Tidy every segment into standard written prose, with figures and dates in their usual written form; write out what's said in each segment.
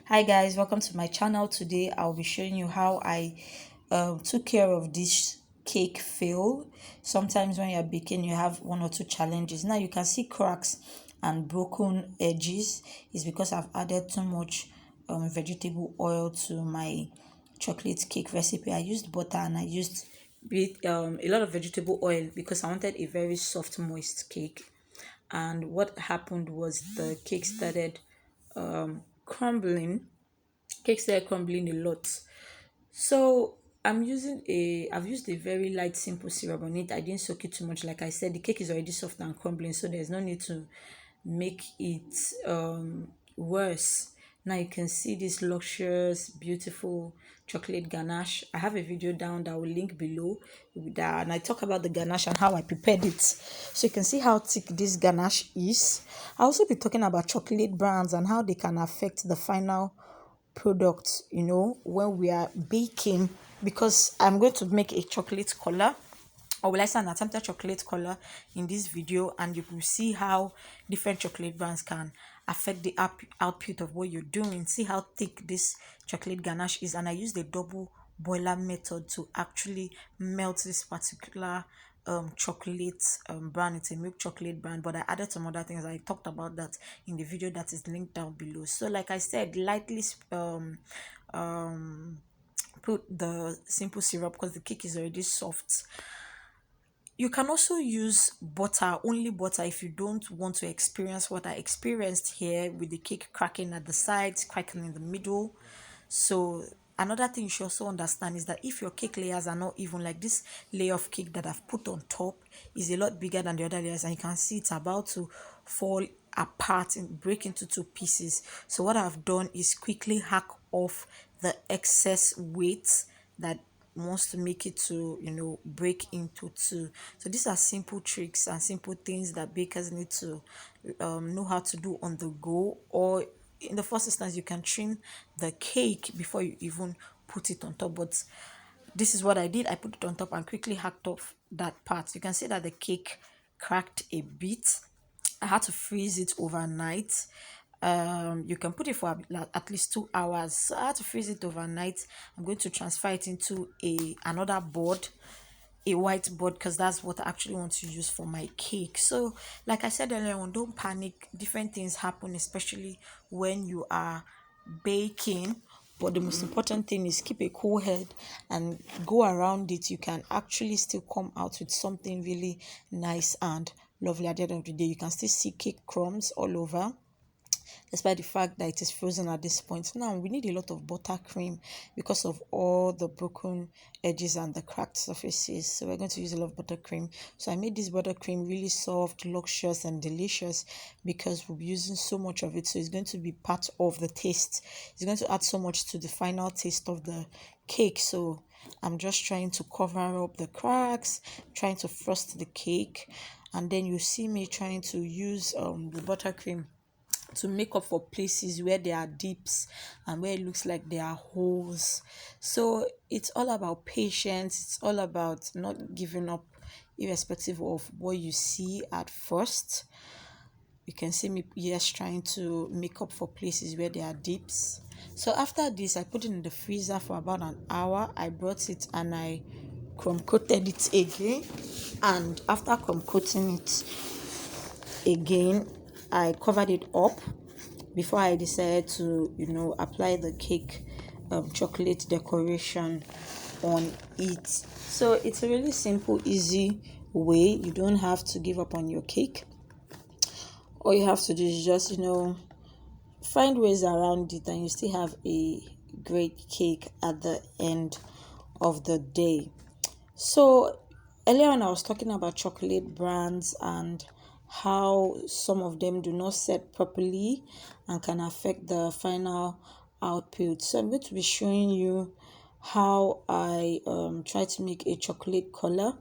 Hi guys, welcome to my channel. Today I'll be showing you how I took care of this cake fail. Sometimes when you're baking you have one or two challenges. Now you can see cracks and broken edges. It's because I've added too much vegetable oil to my chocolate cake recipe. I used butter and I used a lot of vegetable oil because I wanted a very soft moist cake. And what happened was the cake started crumbling. Cake started crumbling a lot. So I've used a very light simple syrup on it. I didn't soak it too much. Like I said, the cake is already soft and crumbling, so there's no need to make it worse. Now you can see this luxurious, beautiful chocolate ganache. I have a video down that I will link below with that, and I talk about the ganache and how I prepared it. So you can see how thick this ganache is. I'll also be talking about chocolate brands and how they can affect the final product, when we are baking, because I'm going to make a chocolate color, or will I say an attempted chocolate color in this video, and you will see how different chocolate brands can affect the output of what you're doing. See how thick this chocolate ganache is, and I used a double boiler method to actually melt this particular chocolate brand. It's a milk chocolate brand, but I added some other things. I talked about that in the video that is linked down below. So like I said, lightly put the simple syrup because the cake is already soft. You can also use butter, only butter, if you don't want to experience what I experienced here with the cake cracking at the sides, cracking in the middle. So another thing you should also understand is that if your cake layers are not even, like this layer of cake that I've put on top is a lot bigger than the other layers, and you can see it's about to fall apart and break into two pieces. So what I've done is quickly hack off the excess weight that wants to make it to break into two. So these are simple tricks and simple things that bakers need to know how to do on the go, or in the first instance you can trim the cake before you even put it on top. But this is what I did. I put it on top and quickly hacked off that part. You can see that the cake cracked a bit. I had to freeze it overnight. You can put it for at least 2 hours. So I had to freeze it overnight. I'm going to transfer it into another board, a white board, because that's what I actually want to use for my cake. So like I said earlier on, don't panic. Different things happen, especially when you are baking. But the most important thing is keep a cool head and go around it. You can actually still come out with something really nice and lovely. At the end of the day, you can still see cake crumbs all over, despite the fact that it is frozen at this point. Now we need a lot of buttercream because of all the broken edges and the cracked surfaces. So we're going to use a lot of buttercream. So I made this buttercream really soft, luxurious, and delicious because we'll be using so much of it. So it's going to be part of the taste. It's going to add so much to the final taste of the cake. So I'm just trying to cover up the cracks, trying to frost the cake, and then you see me trying to use the buttercream to make up for places where there are dips and where it looks like there are holes. So it's all about patience, it's all about not giving up irrespective of what you see at first. You can see me, yes, trying to make up for places where there are dips. So after this, I put it in the freezer for about an hour. I brought it and I crumb coated it again, and after crumb coating it again, I covered it up before I decided to apply the cake chocolate decoration on it. So it's a really simple, easy way. You don't have to give up on your cake. All you have to do is just find ways around it, and you still have a great cake at the end of the day. So earlier on I was talking about chocolate brands and how some of them do not set properly and can affect the final output. So I'm going to be showing you how I try to make a chocolate color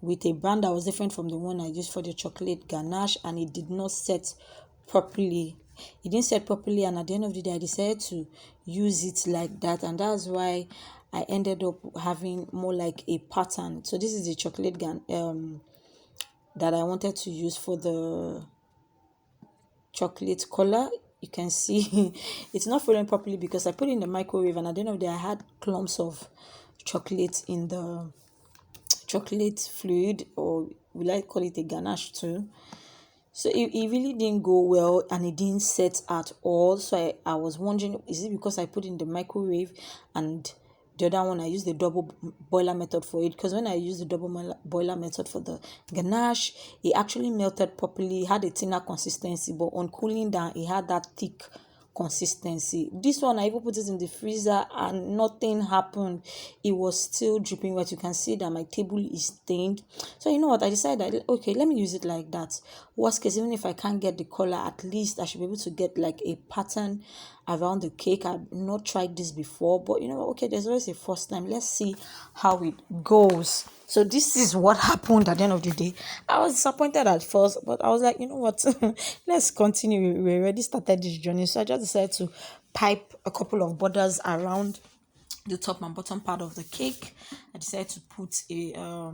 with a brand that was different from the one I used for the chocolate ganache, and it did not set properly. It didn't set properly, and at the end of the day I decided to use it like that, and that's why I ended up having more like a pattern. So this is the chocolate that I wanted to use for the chocolate color. you can see it's not frozen properly because I put it in the microwave, and at the end of the day I had clumps of chocolate in the chocolate fluid, or we like call it a ganache too. So it really didn't go well, and it didn't set at all. So I was wondering, is it because I put in the microwave, and the other one I used the double boiler method for it? Because when I used the double boiler method for the ganache, it actually melted properly. It had a thinner consistency, but on cooling down, it had that thick consistency. This one I even put it in the freezer and nothing happened. It was still dripping wet. You can see that my table is stained. So you know what, I decided that, okay, let me use it like that. Worst case, even if I can't get the color, at least I should be able to get like a pattern around the cake. I've not tried this before, but you know, okay, there's always a first time. Let's see how it goes. So this is what happened at the end of the day. I was disappointed at first, but I was like, you know what, let's continue. We already started this journey. So I just decided to pipe a couple of borders around the top and bottom part of the cake. I decided to put a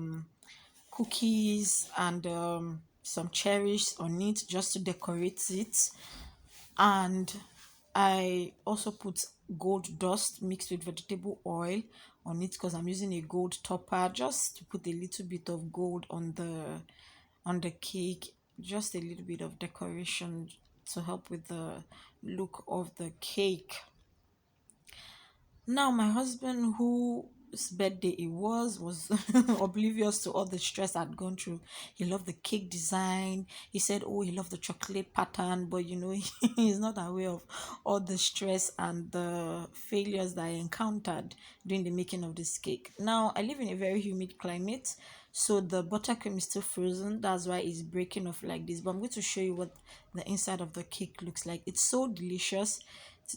cookies and some cherries on it just to decorate it. And I also put gold dust mixed with vegetable oil on it because I'm using a gold topper, just to put a little bit of gold on the cake, just a little bit of decoration to help with the look of the cake. Now, my husband, whose birthday it was oblivious to all the stress I'd gone through. He loved the cake design. He said, "Oh, he loved the chocolate pattern," but you know, he's not aware of all the stress and the failures that I encountered during the making of this cake. Now, I live in a very humid climate, so the buttercream is still frozen. That's why it's breaking off like this. But I'm going to show you what the inside of the cake looks like. It's so delicious.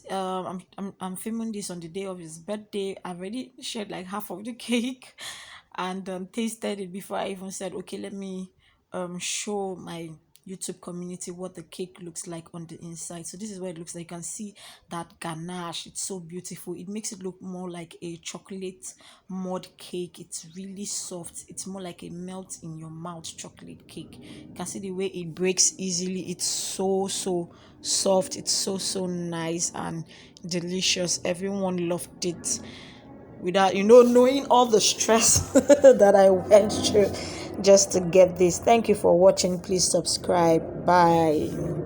I'm filming this on the day of his birthday. I've already shared like half of the cake and tasted it before I even said, okay, let me show my YouTube community what the cake looks like on the inside. So this is what it looks like. You can see that ganache. It's so beautiful. It makes it look more like a chocolate mud cake. It's really soft. It's more like a melt in your mouth chocolate cake. You can see the way it breaks easily. It's so soft. It's so nice and delicious. Everyone loved it without knowing all the stress that I went through just to get this. Thank you for watching. Please subscribe. Bye.